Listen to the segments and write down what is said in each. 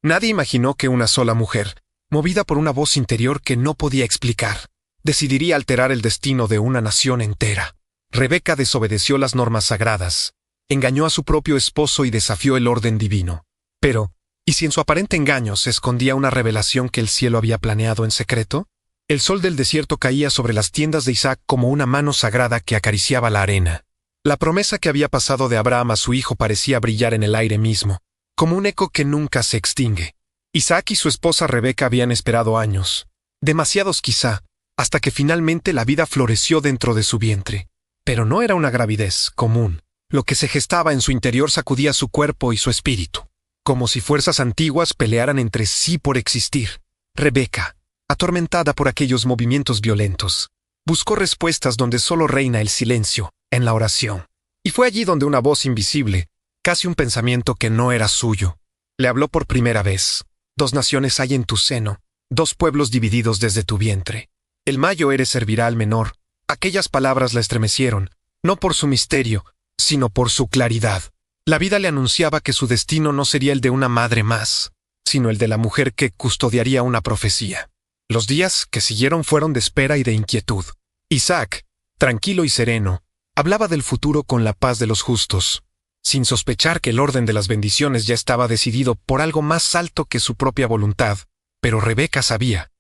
Nadie imaginó que una sola mujer, movida por una voz interior que no podía explicar, decidiría alterar el destino de una nación entera. Rebeca desobedeció las normas sagradas, engañó a su propio esposo y desafió el orden divino. Pero, ¿y si en su aparente engaño se escondía una revelación que el cielo había planeado en secreto? El sol del desierto caía sobre las tiendas de Isaac como una mano sagrada que acariciaba la arena. La promesa que había pasado de Abraham a su hijo parecía brillar en el aire mismo, como un eco que nunca se extingue. Isaac y su esposa Rebeca habían esperado años, demasiados quizá, hasta que finalmente la vida floreció dentro de su vientre. Pero no era una gravidez común. Lo que se gestaba en su interior sacudía su cuerpo y su espíritu, como si fuerzas antiguas pelearan entre sí por existir. Rebeca, atormentada por aquellos movimientos violentos, buscó respuestas donde solo reina el silencio, en la oración. Y fue allí donde una voz invisible, casi un pensamiento que no era suyo, le habló por primera vez. 2 naciones hay en tu seno, 2 pueblos divididos desde tu vientre. El mayor servirá al menor. Aquellas palabras la estremecieron, no por su misterio, sino por su claridad. La vida le anunciaba que su destino no sería el de una madre más, sino el de la mujer que custodiaría una profecía. Los días que siguieron fueron de espera y de inquietud. Isaac, tranquilo y sereno, hablaba del futuro con la paz de los justos, sin sospechar que el orden de las bendiciones ya estaba decidido por algo más alto que su propia voluntad. Pero Rebeca sabía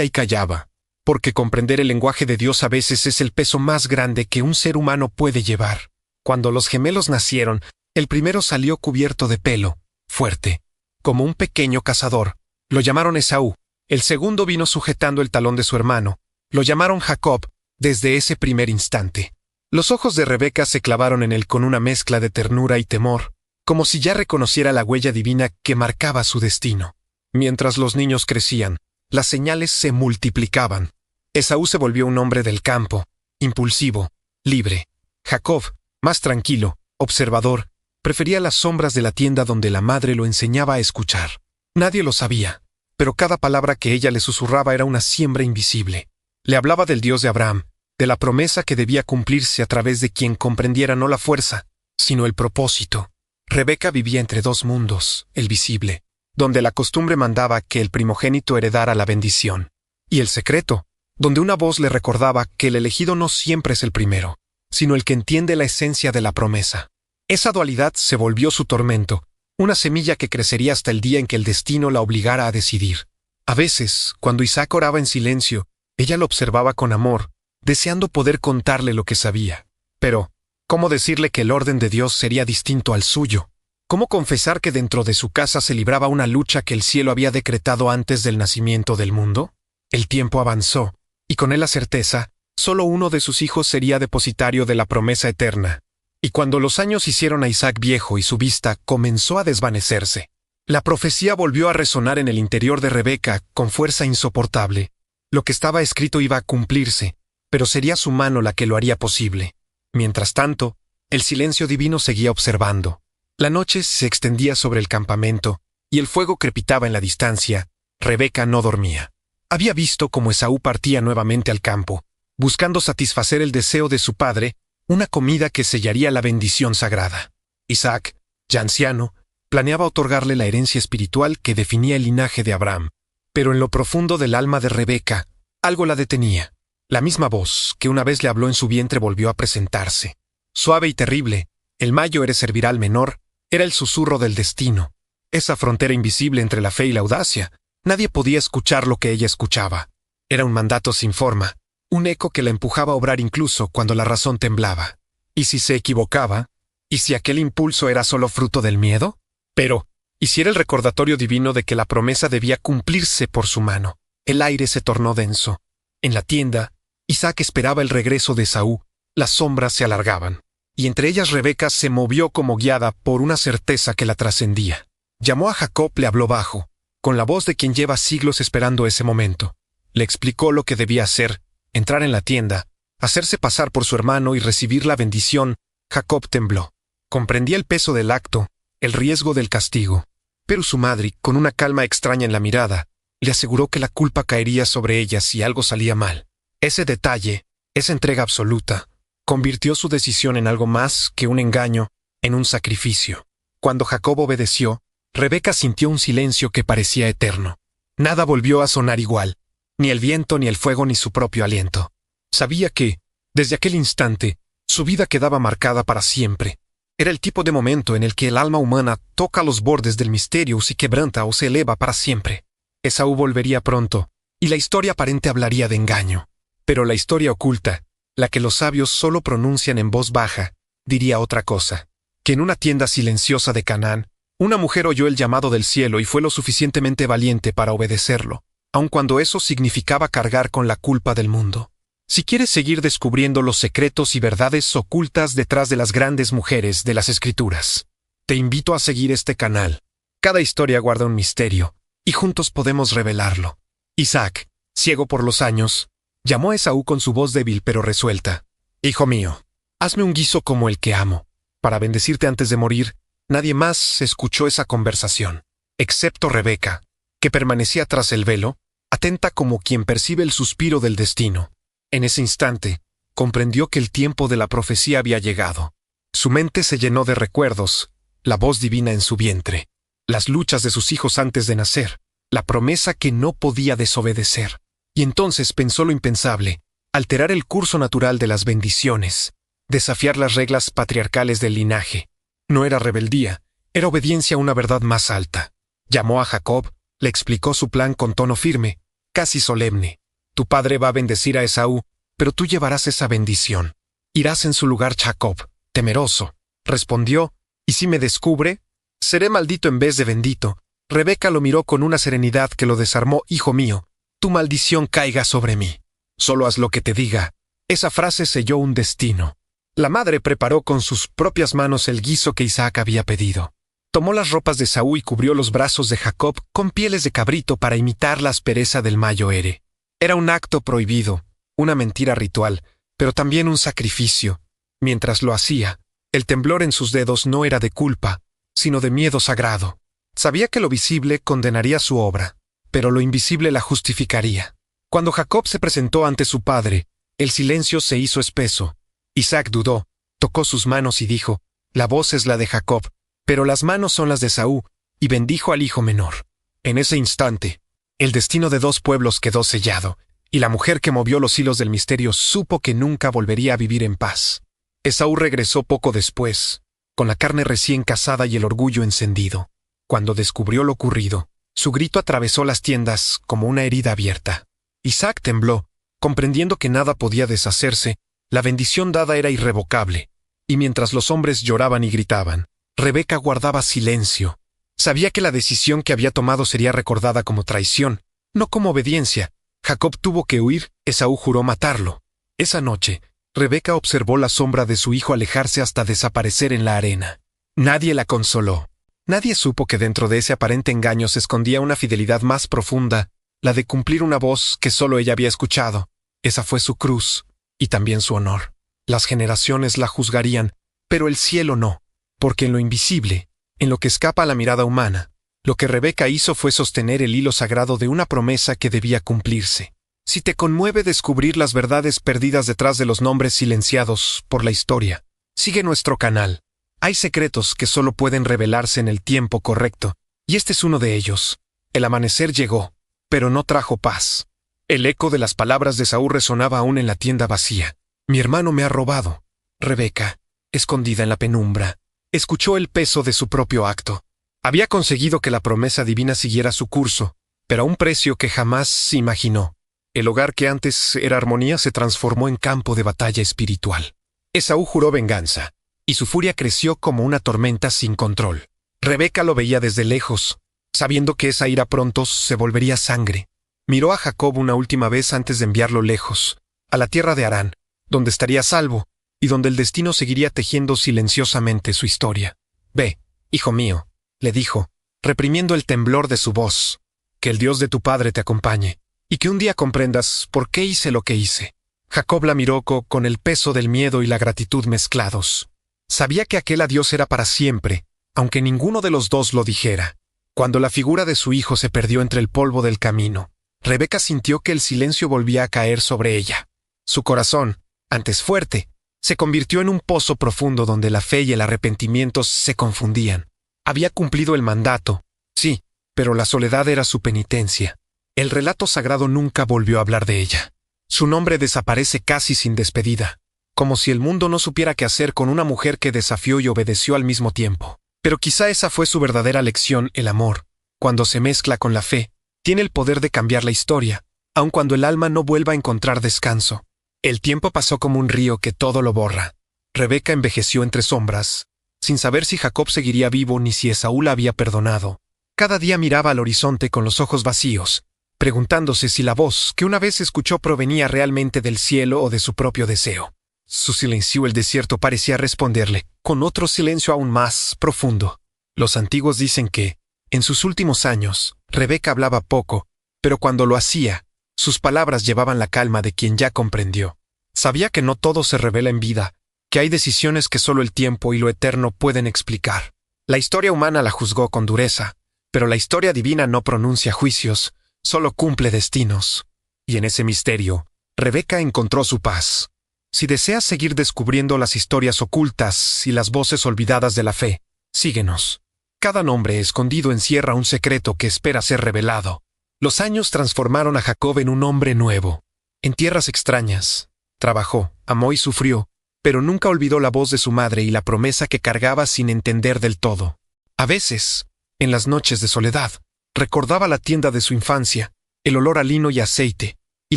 y callaba, porque comprender el lenguaje de Dios a veces es el peso más grande que un ser humano puede llevar. Cuando los gemelos nacieron, el primero salió cubierto de pelo, fuerte, como un pequeño cazador. Lo llamaron Esaú. El segundo vino sujetando el talón de su hermano. Lo llamaron Jacob, desde ese primer instante. Los ojos de Rebeca se clavaron en él con una mezcla de ternura y temor, como si ya reconociera la huella divina que marcaba su destino. Mientras los niños crecían, las señales se multiplicaban. Esaú se volvió un hombre del campo, impulsivo, libre. Jacob, más tranquilo, observador, prefería las sombras de la tienda donde la madre lo enseñaba a escuchar. Nadie lo sabía, pero cada palabra que ella le susurraba era una siembra invisible. Le hablaba del Dios de Abraham, de la promesa que debía cumplirse a través de quien comprendiera no la fuerza, sino el propósito. Rebeca vivía entre 2 mundos, el visible, donde la costumbre mandaba que el primogénito heredara la bendición, y el secreto, donde una voz le recordaba que el elegido no siempre es el primero, sino el que entiende la esencia de la promesa. Esa dualidad se volvió su tormento, una semilla que crecería hasta el día en que el destino la obligara a decidir. A veces, cuando Isaac oraba en silencio, ella lo observaba con amor, deseando poder contarle lo que sabía. Pero, ¿cómo decirle que el orden de Dios sería distinto al suyo? ¿Cómo confesar que dentro de su casa se libraba una lucha que el cielo había decretado antes del nacimiento del mundo? El tiempo avanzó, y con él la certeza, solo uno de sus hijos sería depositario de la promesa eterna. Y cuando los años hicieron a Isaac viejo y su vista comenzó a desvanecerse, la profecía volvió a resonar en el interior de Rebeca con fuerza insoportable. Lo que estaba escrito iba a cumplirse, pero sería su mano la que lo haría posible. Mientras tanto, el silencio divino seguía observando. La noche se extendía sobre el campamento, y el fuego crepitaba en la distancia. Rebeca no dormía. Había visto cómo Esaú partía nuevamente al campo, buscando satisfacer el deseo de su padre, una comida que sellaría la bendición sagrada. Isaac, ya anciano, planeaba otorgarle la herencia espiritual que definía el linaje de Abraham. Pero en lo profundo del alma de Rebeca, algo la detenía. La misma voz que una vez le habló en su vientre volvió a presentarse. Suave y terrible, el mayor servirá al menor, era el susurro del destino. Esa frontera invisible entre la fe y la audacia. Nadie podía escuchar lo que ella escuchaba. Era un mandato sin forma, un eco que la empujaba a obrar incluso cuando la razón temblaba. ¿Y si se equivocaba? ¿Y si aquel impulso era solo fruto del miedo? Pero, ¿y si era el recordatorio divino de que la promesa debía cumplirse por su mano? El aire se tornó denso. En la tienda, Isaac esperaba el regreso de Esaú. Las sombras se alargaban, y entre ellas Rebeca se movió como guiada por una certeza que la trascendía. Llamó a Jacob, le habló bajo, con la voz de quien lleva siglos esperando ese momento. Le explicó lo que debía hacer, entrar en la tienda, hacerse pasar por su hermano y recibir la bendición. Jacob tembló. Comprendía el peso del acto, el riesgo del castigo. Pero su madre, con una calma extraña en la mirada, le aseguró que la culpa caería sobre ella si algo salía mal. Ese detalle, esa entrega absoluta, convirtió su decisión en algo más que un engaño, en un sacrificio. Cuando Jacob obedeció, Rebeca sintió un silencio que parecía eterno. Nada volvió a sonar igual, ni el viento, ni el fuego, ni su propio aliento. Sabía que, desde aquel instante, su vida quedaba marcada para siempre. Era el tipo de momento en el que el alma humana toca los bordes del misterio, se quebranta o se eleva para siempre. Esaú volvería pronto, y la historia aparente hablaría de engaño. Pero la historia oculta, la que los sabios solo pronuncian en voz baja, diría otra cosa. Que en una tienda silenciosa de Canaán, una mujer oyó el llamado del cielo y fue lo suficientemente valiente para obedecerlo, aun cuando eso significaba cargar con la culpa del mundo. Si quieres seguir descubriendo los secretos y verdades ocultas detrás de las grandes mujeres de las Escrituras, te invito a seguir este canal. Cada historia guarda un misterio, y juntos podemos revelarlo. Isaac, ciego por los años, llamó a Esaú con su voz débil pero resuelta. Hijo mío, hazme un guiso como el que amo. Para bendecirte antes de morir, nadie más escuchó esa conversación, excepto Rebeca, que permanecía tras el velo, atenta como quien percibe el suspiro del destino. En ese instante, comprendió que el tiempo de la profecía había llegado. Su mente se llenó de recuerdos, la voz divina en su vientre, las luchas de sus hijos antes de nacer, la promesa que no podía desobedecer. Y entonces pensó lo impensable, alterar el curso natural de las bendiciones, desafiar las reglas patriarcales del linaje. No era rebeldía, era obediencia a una verdad más alta. Llamó a Jacob, le explicó su plan con tono firme, casi solemne. Tu padre va a bendecir a Esaú, pero tú llevarás esa bendición. Irás en su lugar, Jacob, temeroso. Respondió, ¿y si me descubre? Seré maldito en vez de bendito. Rebeca lo miró con una serenidad que lo desarmó. Hijo mío, tu maldición caiga sobre mí. Solo haz lo que te diga. Esa frase selló un destino. La madre preparó con sus propias manos el guiso que Isaac había pedido. Tomó las ropas de Esaú y cubrió los brazos de Jacob con pieles de cabrito para imitar la aspereza del mayo ere. Era un acto prohibido, una mentira ritual, pero también un sacrificio. Mientras lo hacía, el temblor en sus dedos no era de culpa, sino de miedo sagrado. Sabía que lo visible condenaría su obra, pero lo invisible la justificaría. Cuando Jacob se presentó ante su padre, el silencio se hizo espeso. Isaac dudó, tocó sus manos y dijo, la voz es la de Jacob, pero las manos son las de Esaú, y bendijo al hijo menor. En ese instante, el destino de dos pueblos quedó sellado, y la mujer que movió los hilos del misterio supo que nunca volvería a vivir en paz. Esaú regresó poco después, con la carne recién cazada y el orgullo encendido. Cuando descubrió lo ocurrido, su grito atravesó las tiendas como una herida abierta. Isaac tembló, comprendiendo que nada podía deshacerse, la bendición dada era irrevocable, y mientras los hombres lloraban y gritaban, Rebeca guardaba silencio. Sabía que la decisión que había tomado sería recordada como traición, no como obediencia. Jacob tuvo que huir, Esaú juró matarlo. Esa noche, Rebeca observó la sombra de su hijo alejarse hasta desaparecer en la arena. Nadie la consoló. Nadie supo que dentro de ese aparente engaño se escondía una fidelidad más profunda, la de cumplir una voz que solo ella había escuchado. Esa fue su cruz, y también su honor. Las generaciones la juzgarían, pero el cielo no, porque en lo invisible, en lo que escapa a la mirada humana, lo que Rebeca hizo fue sostener el hilo sagrado de una promesa que debía cumplirse. Si te conmueve descubrir las verdades perdidas detrás de los nombres silenciados por la historia, sigue nuestro canal. Hay secretos que solo pueden revelarse en el tiempo correcto, y este es uno de ellos. El amanecer llegó, pero no trajo paz. El eco de las palabras de Esaú resonaba aún en la tienda vacía. Mi hermano me ha robado. Rebeca, escondida en la penumbra, escuchó el peso de su propio acto. Había conseguido que la promesa divina siguiera su curso, pero a un precio que jamás se imaginó. El hogar que antes era armonía se transformó en campo de batalla espiritual. Esaú juró venganza, y su furia creció como una tormenta sin control. Rebeca lo veía desde lejos, sabiendo que esa ira pronto se volvería sangre. Miró a Jacob una última vez antes de enviarlo lejos, a la tierra de Harán, donde estaría salvo, y donde el destino seguiría tejiendo silenciosamente su historia. Ve, hijo mío, le dijo, reprimiendo el temblor de su voz, que el Dios de tu padre te acompañe, y que un día comprendas por qué hice lo que hice. Jacob la miró con el peso del miedo y la gratitud mezclados. Sabía que aquel adiós era para siempre, aunque ninguno de los dos lo dijera. Cuando la figura de su hijo se perdió entre el polvo del camino, Rebeca sintió que el silencio volvía a caer sobre ella. Su corazón, antes fuerte, se convirtió en un pozo profundo donde la fe y el arrepentimiento se confundían. Había cumplido el mandato, Sí, pero la soledad era su penitencia. El relato sagrado nunca volvió a hablar de ella. Su nombre desaparece casi sin despedida, como si el mundo no supiera qué hacer con una mujer que desafió y obedeció al mismo tiempo. Pero quizá esa fue su verdadera lección: el amor, cuando se mezcla con la fe, tiene el poder de cambiar la historia, aun cuando el alma no vuelva a encontrar descanso. El tiempo pasó como un río que todo lo borra. Rebeca envejeció entre sombras, sin saber si Jacob seguiría vivo ni si Esaú la había perdonado. Cada día miraba al horizonte con los ojos vacíos, preguntándose si la voz que una vez escuchó provenía realmente del cielo o de su propio deseo. Su silencio, el desierto, parecía responderle, con otro silencio aún más profundo. Los antiguos dicen que, en sus últimos años, Rebeca hablaba poco, pero cuando lo hacía, sus palabras llevaban la calma de quien ya comprendió. Sabía que no todo se revela en vida, que hay decisiones que solo el tiempo y lo eterno pueden explicar. La historia humana la juzgó con dureza, pero la historia divina no pronuncia juicios, solo cumple destinos. Y en ese misterio, Rebeca encontró su paz. Si deseas seguir descubriendo las historias ocultas y las voces olvidadas de la fe, síguenos. Cada nombre escondido encierra un secreto que espera ser revelado. Los años transformaron a Jacob en un hombre nuevo. En tierras extrañas, trabajó, amó y sufrió, pero nunca olvidó la voz de su madre y la promesa que cargaba sin entender del todo. A veces, en las noches de soledad, recordaba la tienda de su infancia, el olor a lino y aceite, y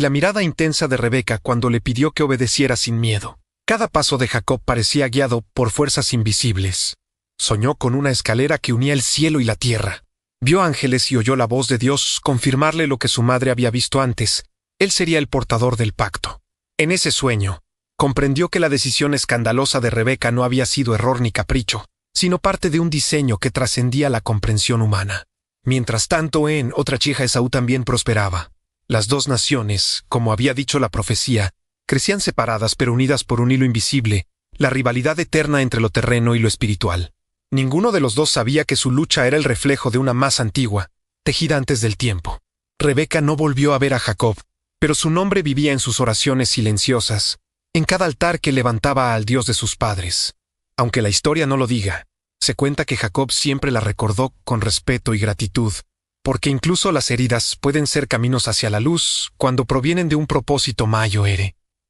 la mirada intensa de Rebeca cuando le pidió que obedeciera sin miedo. Cada paso de Jacob parecía guiado por fuerzas invisibles. Soñó con una escalera que unía el cielo y la tierra. Vio ángeles y oyó la voz de Dios confirmarle lo que su madre había visto antes: él sería el portador del pacto. En ese sueño, comprendió que la decisión escandalosa de Rebeca no había sido error ni capricho, sino parte de un diseño que trascendía la comprensión humana. Mientras tanto, en otra hija Esaú también prosperaba. Las dos naciones, como había dicho la profecía, crecían separadas pero unidas por un hilo invisible, la rivalidad eterna entre lo terreno y lo espiritual. Ninguno de los dos sabía que su lucha era el reflejo de una más antigua, tejida antes del tiempo. Rebeca no volvió a ver a Jacob, pero su nombre vivía en sus oraciones silenciosas, en cada altar que levantaba al Dios de sus padres. Aunque la historia no lo diga, se cuenta que Jacob siempre la recordó con respeto y gratitud, porque incluso las heridas pueden ser caminos hacia la luz cuando provienen de un propósito mayor.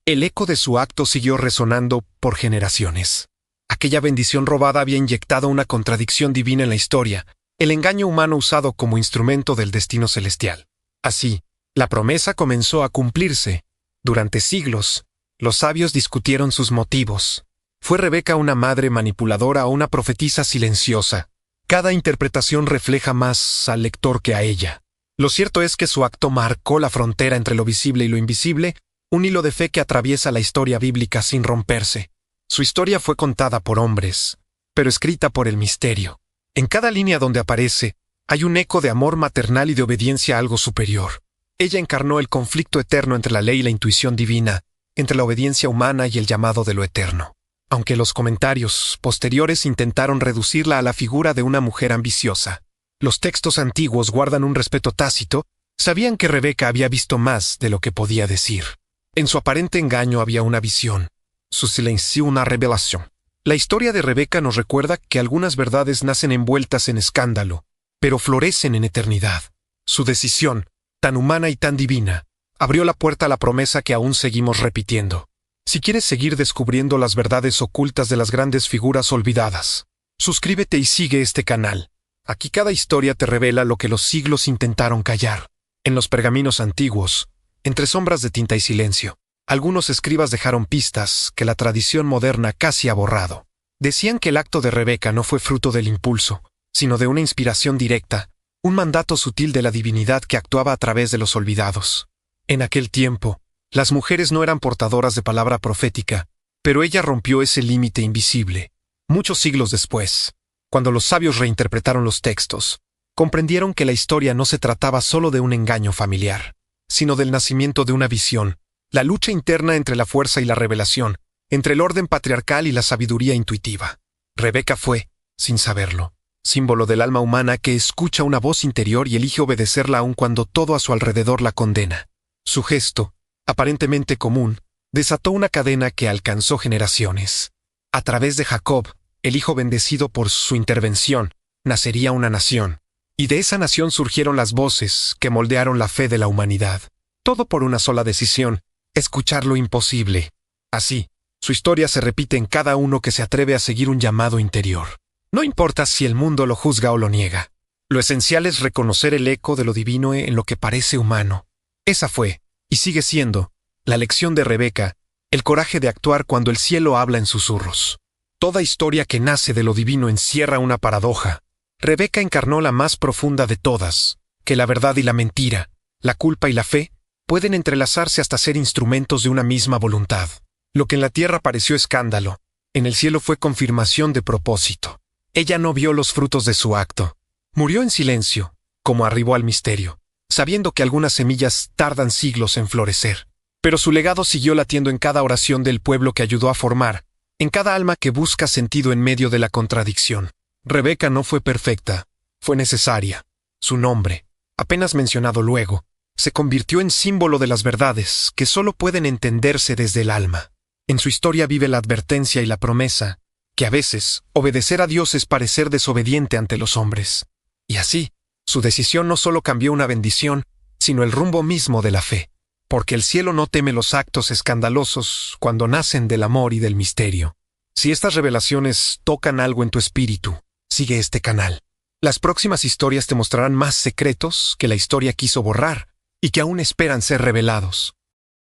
El eco de su acto siguió resonando por generaciones. Aquella bendición robada había inyectado una contradicción divina en la historia, el engaño humano usado como instrumento del destino celestial. Así, la promesa comenzó a cumplirse. Durante siglos, los sabios discutieron sus motivos. ¿Fue Rebeca una madre manipuladora o una profetisa silenciosa? Cada interpretación refleja más al lector que a ella. Lo cierto es que su acto marcó la frontera entre lo visible y lo invisible, un hilo de fe que atraviesa la historia bíblica sin romperse. Su historia fue contada por hombres, pero escrita por el misterio. En cada línea donde aparece, hay un eco de amor maternal y de obediencia a algo superior. Ella encarnó el conflicto eterno entre la ley y la intuición divina, entre la obediencia humana y el llamado de lo eterno. Aunque los comentarios posteriores intentaron reducirla a la figura de una mujer ambiciosa, los textos antiguos guardan un respeto tácito, sabían que Rebeca había visto más de lo que podía decir. En su aparente engaño había una visión, su silencio una revelación. La historia de Rebeca nos recuerda que algunas verdades nacen envueltas en escándalo, pero florecen en eternidad. Su decisión, tan humana y tan divina, abrió la puerta a la promesa que aún seguimos repitiendo. Si quieres seguir descubriendo las verdades ocultas de las grandes figuras olvidadas, suscríbete y sigue este canal. Aquí cada historia te revela lo que los siglos intentaron callar. En los pergaminos antiguos, entre sombras de tinta y silencio, algunos escribas dejaron pistas que la tradición moderna casi ha borrado. Decían que el acto de Rebeca no fue fruto del impulso, sino de una inspiración directa, un mandato sutil de la divinidad que actuaba a través de los olvidados. En aquel tiempo, las mujeres no eran portadoras de palabra profética, pero ella rompió ese límite invisible. Muchos siglos después, cuando los sabios reinterpretaron los textos, comprendieron que la historia no se trataba solo de un engaño familiar, sino del nacimiento de una visión, la lucha interna entre la fuerza y la revelación, entre el orden patriarcal y la sabiduría intuitiva. Rebeca fue, sin saberlo, símbolo del alma humana que escucha una voz interior y elige obedecerla aun cuando todo a su alrededor la condena. Su gesto, aparentemente común, desató una cadena que alcanzó generaciones. A través de Jacob, el hijo bendecido por su intervención, nacería una nación. Y de esa nación surgieron las voces que moldearon la fe de la humanidad. Todo por una sola decisión: escuchar lo imposible. Así, su historia se repite en cada uno que se atreve a seguir un llamado interior. No importa si el mundo lo juzga o lo niega. Lo esencial es reconocer el eco de lo divino en lo que parece humano. Esa fue, y sigue siendo, la lección de Rebeca, el coraje de actuar cuando el cielo habla en susurros. Toda historia que nace de lo divino encierra una paradoja. Rebeca encarnó la más profunda de todas, que la verdad y la mentira, la culpa y la fe, pueden entrelazarse hasta ser instrumentos de una misma voluntad. Lo que en la tierra pareció escándalo, en el cielo fue confirmación de propósito. Ella no vio los frutos de su acto. Murió en silencio, como arribó al misterio, sabiendo que algunas semillas tardan siglos en florecer. Pero su legado siguió latiendo en cada oración del pueblo que ayudó a formar, en cada alma que busca sentido en medio de la contradicción. Rebeca no fue perfecta, fue necesaria. Su nombre, apenas mencionado luego, se convirtió en símbolo de las verdades que solo pueden entenderse desde el alma. En su historia vive la advertencia y la promesa, que a veces obedecer a Dios es parecer desobediente ante los hombres. Y así, su decisión no solo cambió una bendición, sino el rumbo mismo de la fe. Porque el cielo no teme los actos escandalosos cuando nacen del amor y del misterio. Si estas revelaciones tocan algo en tu espíritu, sigue este canal. Las próximas historias te mostrarán más secretos que la historia quiso borrar y que aún esperan ser revelados.